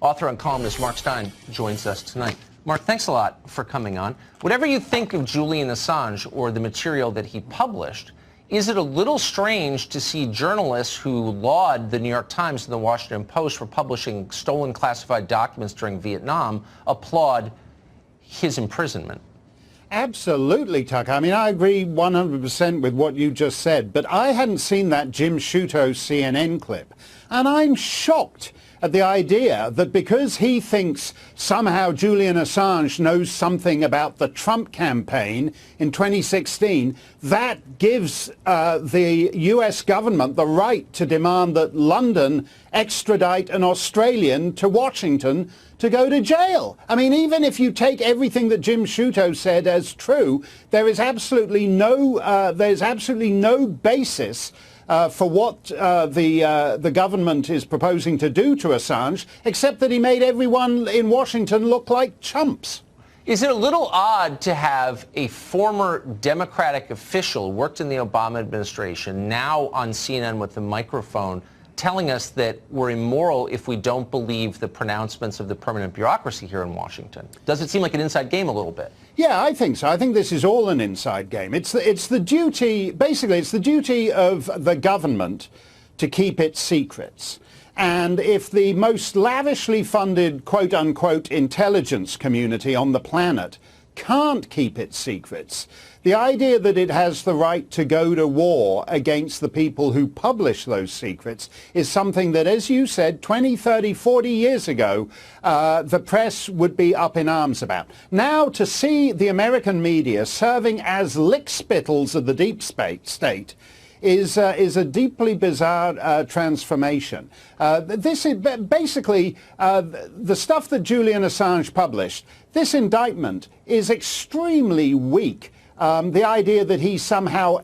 Author and columnist Mark Steyn joins us tonight. Mark, thanks a lot for coming on. Whatever you think of Julian Assange or the material that he published, is it a little strange to see journalists who laud the New York Times and the Washington Post for publishing stolen classified documents during Vietnam applaud his imprisonment? Absolutely, Tucker. I mean, I agree 100% with what you just said, but I hadn't seen that Jim Sciutto CNN clip, and I'm shocked at the idea that because he thinks somehow Julian Assange knows something about the Trump campaign in 2016, that gives the US government the right to demand that London extradite an Australian to Washington to go to jail. I mean, even if you take everything that Jim Sciutto said as true, there is absolutely no basis for what the government is proposing to do to Assange, except that he made everyone in Washington look like chumps. Is it a little odd to have a former Democratic official, worked in the Obama administration, now on CNN with the microphone, telling us that we're immoral if we don't believe the pronouncements of the permanent bureaucracy here in Washington? Does it seem like an inside game a little bit? Yeah, I think so. I think this is all an inside game. It's the duty, basically, it's the duty of the government to keep its secrets. And if the most lavishly funded, quote-unquote, intelligence community on the planet can't keep its secrets, the idea that it has the right to go to war against the people who publish those secrets is something that, as you said, 20, 30, 40 years ago, the press would be up in arms about. Now, to see the American media serving as lickspittles of the deep state is a deeply bizarre transformation. This is basically the stuff that Julian Assange published. This indictment is extremely weak. The idea that he somehow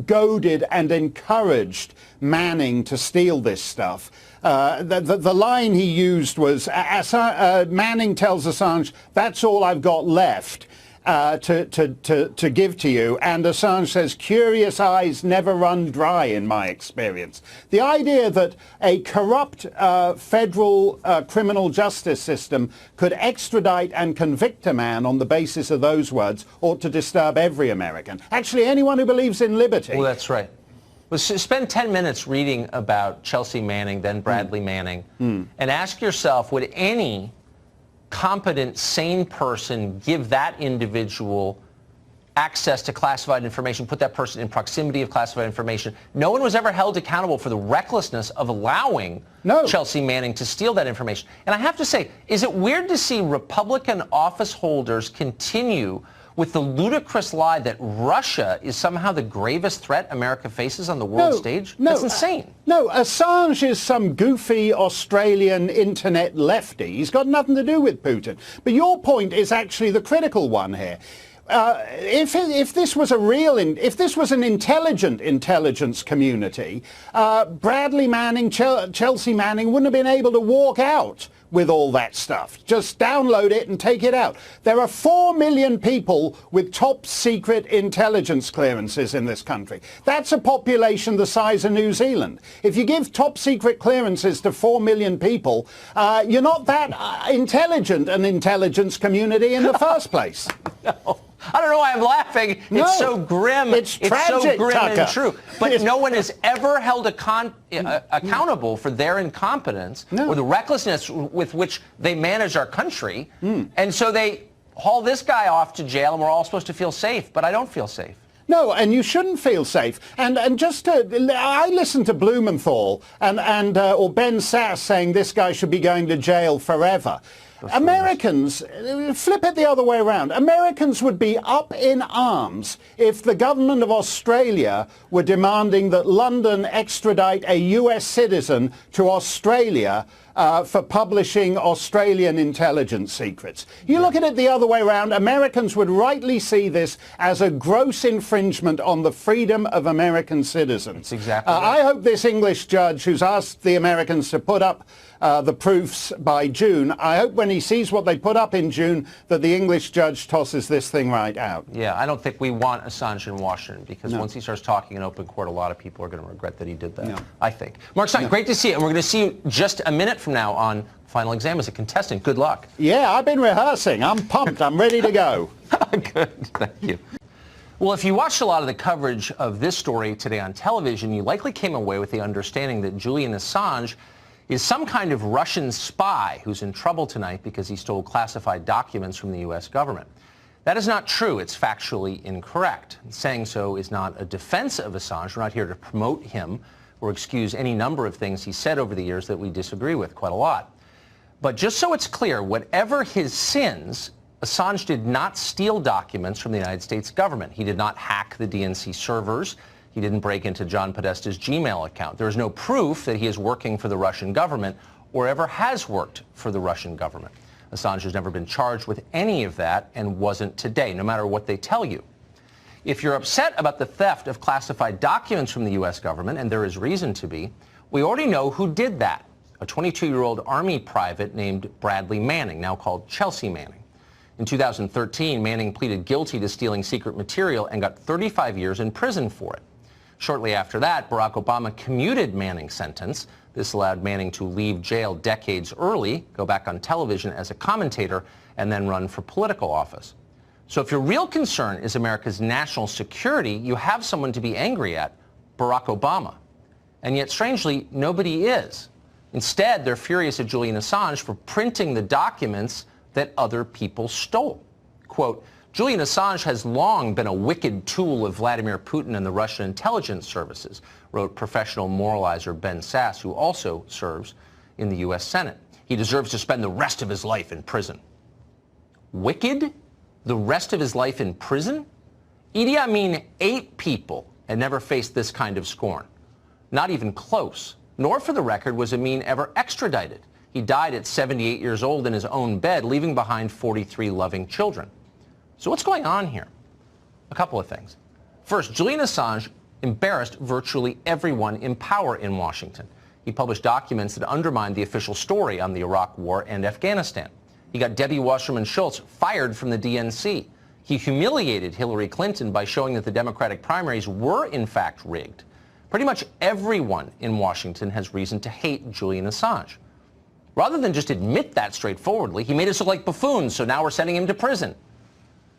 goaded and encouraged Manning to steal this stuff. The line he used was, Manning tells Assange, "That's all I've got left to give to you." And Assange says, "Curious eyes never run dry in my experience." The idea that a corrupt federal criminal justice system could extradite and convict a man on the basis of those words ought to disturb every American. Actually, anyone who believes in liberty. Well, that's right. Well, spend 10 minutes reading about Chelsea Manning, then Bradley Manning, and ask yourself, would any competent, sane person give that individual access to classified information, put that person in proximity of classified information? No one was ever held accountable for the recklessness of allowing Chelsea Manning to steal that information. And I have to say, is it weird to see Republican office holders continue with the ludicrous lie that Russia is somehow the gravest threat America faces on the world stage? That's insane. No, Assange is some goofy Australian internet lefty. He's got nothing to do with Putin. But your point is actually the critical one here. If this was if this was an intelligent intelligence community, Bradley Manning, Chelsea Manning wouldn't have been able to walk out with all that stuff. Just download it and take it out. There are 4 million people with top secret intelligence clearances in this country. That's a population the size of New Zealand. If you give top secret clearances to 4 million people, you're not that intelligent an intelligence community in the first place. No. I don't know why I'm laughing. No, it's so grim. It's tragic, so grim Tucker. and true. But no one is ever held accountable for their incompetence or the recklessness with which they manage our country. And so they haul this guy off to jail, and we're all supposed to feel safe. But I don't feel safe. No, and you shouldn't feel safe. And I listened to Blumenthal or Ben Sass saying this guy should be going to jail forever. Americans, flip it the other way around. Americans would be up in arms if the government of Australia were demanding that London extradite a US citizen to Australia for publishing Australian intelligence secrets. You look at it the other way around, Americans would rightly see this as a gross infringement on the freedom of American citizens. That's exactly right. I hope this English judge who's asked the Americans to put up the proofs by June, I hope when he sees what they put up in June that the English judge tosses this thing right out. Yeah, I don't think we want Assange in Washington because once he starts talking in open court, a lot of people are going to regret that he did that, I think. Mark Steyn, great to see you. And we're going to see you just a minute from now on final exam as a contestant. Good luck. Yeah, I've been rehearsing. I'm pumped. I'm ready to go. Good. Thank you. Well, if you watched a lot of the coverage of this story today on television, you likely came away with the understanding that Julian Assange is some kind of Russian spy who's in trouble tonight because he stole classified documents from the U.S. government. That is not true. It's factually incorrect. Saying so is not a defense of Assange. We're not here to promote him or excuse any number of things he said over the years that we disagree with quite a lot. But just so it's clear, whatever his sins, Assange did not steal documents from the United States government. He did not hack the DNC servers. He didn't break into John Podesta's Gmail account. There is no proof that he is working for the Russian government or ever has worked for the Russian government. Assange has never been charged with any of that and wasn't today, no matter what they tell you. If you're upset about the theft of classified documents from the U.S. government, and there is reason to be, we already know who did that. A 22-year-old Army private named Bradley Manning, now called Chelsea Manning. In 2013, Manning pleaded guilty to stealing secret material and got 35 years in prison for it. Shortly after that, Barack Obama commuted Manning's sentence. This allowed Manning to leave jail decades early, go back on television as a commentator, and then run for political office. So if your real concern is America's national security, you have someone to be angry at, Barack Obama. And yet, strangely, nobody is. Instead, they're furious at Julian Assange for printing the documents that other people stole. Quote, Julian Assange has long been a wicked tool of Vladimir Putin and the Russian intelligence services, wrote professional moralizer Ben Sasse, who also serves in the U.S. Senate. He deserves to spend the rest of his life in prison. Wicked? The rest of his life in prison? Idi Amin ate people and never faced this kind of scorn. Not even close. Nor, for the record, was Amin ever extradited. He died at 78 years old in his own bed, leaving behind 43 loving children. So what's going on here? A couple of things. First, Julian Assange embarrassed virtually everyone in power in Washington. He published documents that undermined the official story on the Iraq War and Afghanistan. He got Debbie Wasserman Schultz fired from the DNC. He humiliated Hillary Clinton by showing that the Democratic primaries were in fact rigged. Pretty much everyone in Washington has reason to hate Julian Assange. Rather than just admit that straightforwardly, he made us look like buffoons, so now we're sending him to prison.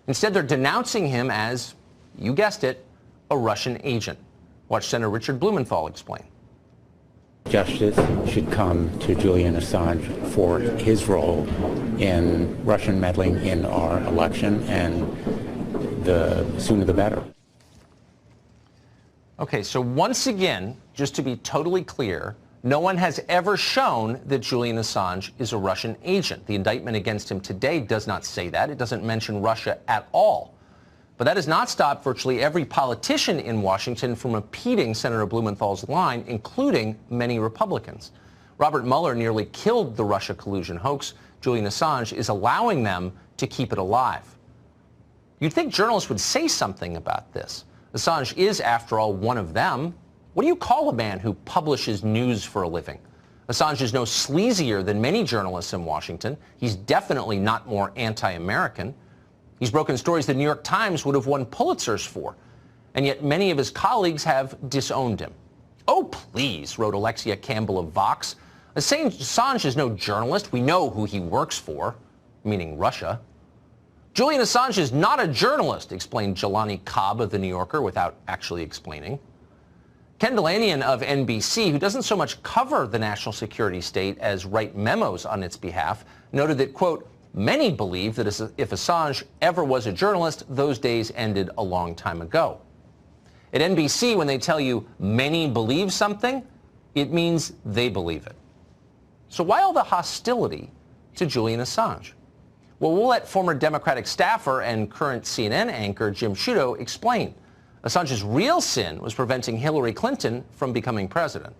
Instead, they're denouncing him as, you guessed it, a Russian agent. Watch Senator Richard Blumenthal explain. Justice should come to Julian Assange for his role in Russian meddling in our election, and the sooner the better. Okay, so once again, just to be totally clear, no one has ever shown that Julian Assange is a Russian agent. The indictment against him today does not say that. It doesn't mention Russia at all. But that has not stopped virtually every politician in Washington from repeating Senator Blumenthal's line, including many Republicans. Robert Mueller nearly killed the Russia collusion hoax. Julian Assange is allowing them to keep it alive. You'd think journalists would say something about this. Assange is, after all, one of them. What do you call a man who publishes news for a living? Assange is no sleazier than many journalists in Washington. He's definitely not more anti-American. He's broken stories the New York Times would have won Pulitzers for. And yet many of his colleagues have disowned him. Oh, please, wrote Alexia Campbell of Vox. Assange is no journalist. We know who he works for, meaning Russia. Julian Assange is not a journalist, explained Jelani Cobb of The New Yorker without actually explaining. Ken Delanian of NBC, who doesn't so much cover the national security state as write memos on its behalf, noted that, quote, many believe that if Assange ever was a journalist, those days ended a long time ago. At NBC, when they tell you many believe something, it means they believe it. So why all the hostility to Julian Assange? Well, we'll let former Democratic staffer and current CNN anchor Jim Sciutto explain. Assange's real sin was preventing Hillary Clinton from becoming president.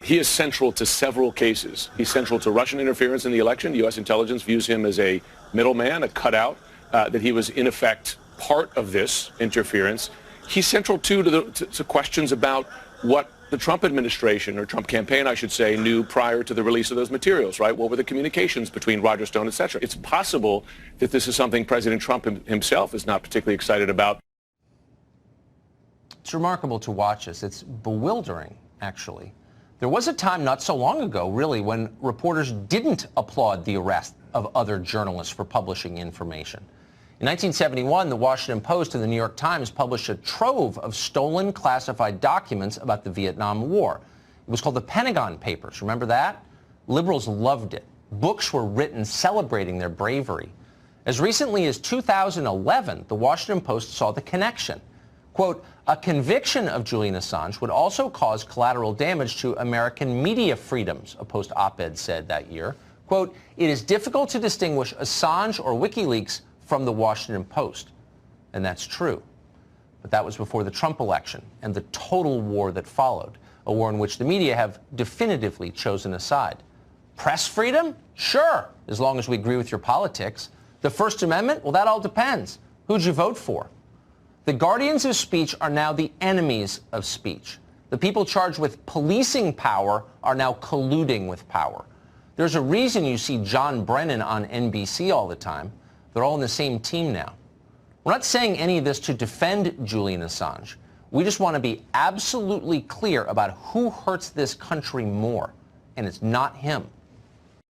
He is central to several cases. He's central to Russian interference in the election. U.S. intelligence views him as a middleman, a cutout, that he was in effect part of this interference. He's central, too, to questions about what the Trump administration, or Trump campaign, I should say, knew prior to the release of those materials, right? What were the communications between Roger Stone, et cetera? It's possible that this is something President Trump himself is not particularly excited about. It's remarkable to watch this. It's bewildering, actually. There was a time not so long ago, really, when reporters didn't applaud the arrest of other journalists for publishing information. In 1971, the Washington Post and the New York Times published a trove of stolen classified documents about the Vietnam War. It was called the Pentagon Papers. Remember that? Liberals loved it. Books were written celebrating their bravery. As recently as 2011, the Washington Post saw the connection. Quote, a conviction of Julian Assange would also cause collateral damage to American media freedoms, a Post op-ed said that year. Quote, it is difficult to distinguish Assange or WikiLeaks from the Washington Post. And that's true. But that was before the Trump election and the total war that followed, a war in which the media have definitively chosen a side. Press freedom? Sure, as long as we agree with your politics. The First Amendment? Well, that all depends. Who'd you vote for? The guardians of speech are now the enemies of speech. The people charged with policing power are now colluding with power. There's a reason you see John Brennan on NBC all the time. They're all in the same team now. We're not saying any of this to defend Julian Assange. We just want to be absolutely clear about who hurts this country more, and it's not him.